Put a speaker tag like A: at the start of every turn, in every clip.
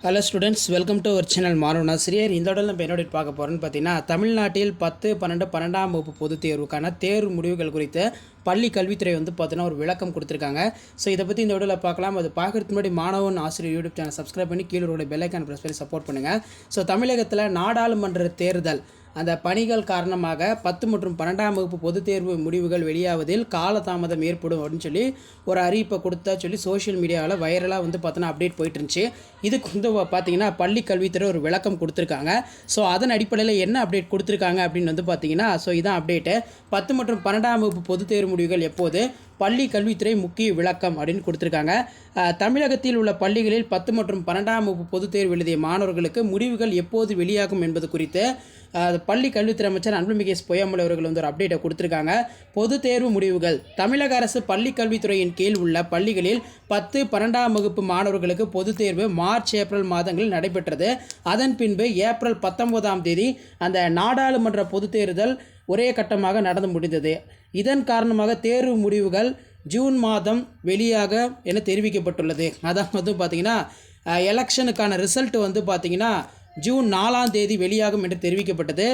A: Hello students, welcome to our channel மாணவன் ஆசிரியர். இந்த உடல் நம்ம என்னோட பார்க்க போகிறோன்னு பார்த்தீங்கன்னா, தமிழ்நாட்டில் 10, 12, 12ஆம் வகுப்பு பொதுத் தேர்வுக்கான தேர்வு முடிவுகள் குறித்து பள்ளி கல்வித்துறை பார்த்தீங்கன்னா ஒரு விளக்கம் கொடுத்துருக்காங்க. ஸோ இதை பற்றி இந்த வீடியோவில் பார்க்கலாம். அது பார்க்குறதுக்கு முன்னாடி மாணவன் ஆசிரியர் யூடியூப் சேனல் சப்ஸ்கிரைப் பண்ணி கீழே ஒரு பெல் ஐக்கான் ப்ரெஸ் பண்ணி சப்போர்ட் பண்ணுங்கள். ஸோ தமிழகத்தில் நாடாளுமன்ற தேர்தல் அந்த பணிகள் காரணமாக 10 மற்றும் 12ஆம் வகுப்பு பொதுத் தேர்வு முடிவுகள் வெளியாவதில் காலதாமதம் ஏற்படும் அப்படின்னு சொல்லி ஒரு அறிவிப்பை கொடுத்தா சொல்லி சோஷியல் மீடியாவில் வைரலாக பார்த்தோன்னா அப்டேட் போயிட்டு இருந்துச்சு. இதுக்கு பார்த்தீங்கன்னா பள்ளி கல்வித்துறை ஒரு விளக்கம் கொடுத்துருக்காங்க. ஸோ அதன் அடிப்படையில் என்ன அப்டேட் கொடுத்துருக்காங்க அப்படின்னு பார்த்தீங்கன்னா, ஸோ இதான் அப்டேட்டு. 10 மற்றும் 12ஆம் வகுப்பு பொதுத் தேர்வு முடிவுகள் எப்போது, பள்ளி கல்வித்துறை முக்கிய விளக்கம் அப்படின்னு கொடுத்துருக்காங்க. தமிழகத்தில் உள்ள பள்ளிகளில் 10 மற்றும் 12ஆம் வகுப்பு பொதுத் தேர்வு எழுதிய மாணவர்களுக்கு முடிவுகள் எப்போது வெளியாகும் என்பது குறித்து பள்ளி கல்வித்துறை அமைச்சர் அன்புமிகு பொய்யாமொழி அவர்கள் ஒரு அப்டேட்டை கொடுத்துருக்காங்க. பொதுத் தேர்வு முடிவுகள். தமிழக அரசு பள்ளி கல்வித்துறையின் கீழ் உள்ள பள்ளிகளில் 10, 12ஆம் வகுப்பு மாணவர்களுக்கு பொதுத் தேர்வு மார்ச், ஏப்ரல் மாதங்களில் நடைபெற்றது. அதன் பின்பு ஏப்ரல் 19ஆம் தேதி அந்த நாடாளுமன்ற பொதுத் தேர்தல் ஒரே கட்டமாக நடந்து முடிந்தது. இதன் காரணமாக தேர்வு முடிவுகள் ஜூன் மாதம் வெளியாக என தெரிவிக்கப்பட்டுள்ளது. அதான் பார்த்திங்கன்னா எலெக்ஷனுக்கான ரிசல்ட் பார்த்திங்கன்னா ஜூன் 4ஆம் தேதி வெளியாகும் என்று தெரிவிக்கப்பட்டது.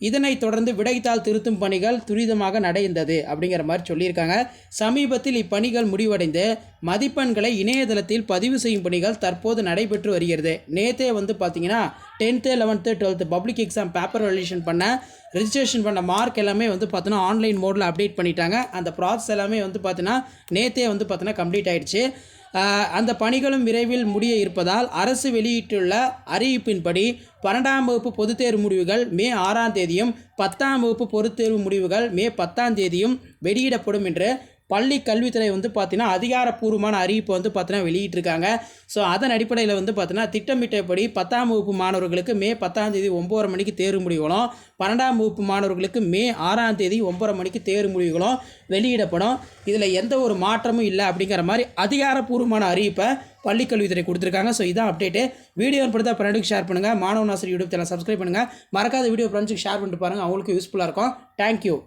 A: இதனைத் தொடர்ந்து விடைத்தாள் திருத்தும் பணிகள் துரிதமாக நடந்தது அப்படிங்கிற மாதிரி சொல்லியிருக்காங்க. சமீபத்தில் இப்பணிகள் முடிவடைந்து மதிப்பெண்களை இணையதளத்தில் பதிவு செய்யும் பணிகள் தற்போது நடைபெற்று வருகிறது. நேற்றே பார்த்திங்கன்னா 10th, 11th, 12th public exam paper registration பண்ண மார்க் எல்லாமே பார்த்தோன்னா ஆன்லைன் மோடில் அப்டேட் பண்ணிட்டாங்க. அந்த ப்ராசஸ் எல்லாமே பார்த்தீங்கன்னா நேற்றே பார்த்தீங்கன்னா கம்ப்ளீட் ஆகிடுச்சு. அந்த பணிகளும் விரைவில் முடிய இருப்பதால் அரசு வெளியிட்டுள்ள அறிவிப்பின்படி 12ஆம் வகுப்பு பொதுத் தேர்வு முடிவுகள் மே 6ஆம் தேதியும் 10ஆம் வகுப்பு பொதுத் தேர்வு முடிவுகள் மே 10ஆம் தேதியும் வெளியிடப்படும் என்று பள்ளி கல்வித்துறை பார்த்தீங்கன்னா அதிகாரப்பூர்வமான அறிவிப்பை பார்த்தீங்கன்னா வெளியிட்டிருக்காங்க. ஸோ அதன் அடிப்படையில் பார்த்தீங்கன்னா திட்டமிட்டபடி 10ஆம் வகுப்பு மாணவர்களுக்கு மே 10ஆம் தேதி 9:30 மணிக்கு தேர்வு முடிவுகளும், 12ஆம் வகுப்பு மாணவர்களுக்கு மே 6ஆம் தேதி 9:30 மணிக்கு தேர்வு முடிவுகளும் வெளியிடப்படும். இதில் எந்த ஒரு மாற்றமும் இல்லை அப்படிங்கிற மாதிரி அதிகாரப்பூர்வமான அறிவிப்பை பள்ளி கல்வித்துறை கொடுத்துருக்காங்க. ஸோ இதான் அப்டேட்டு. வீடியோ படுத்தா ஃப்ரெண்டுக்கு ஷேர் பண்ணுங்கள். மாணவன் ஆசிரியர் யூடியூப் சேனல் சப்ஸ்கிரைப் பண்ணுங்கள். மறக்காத வீடியோ ஃப்ரெண்ட்ஸுக்கு ஷேர் பண்ணிட்டு பாருங்கள், அவங்களுக்கு யூஸ்ஃபுல்லாக இருக்கும். தேங்க்யூ.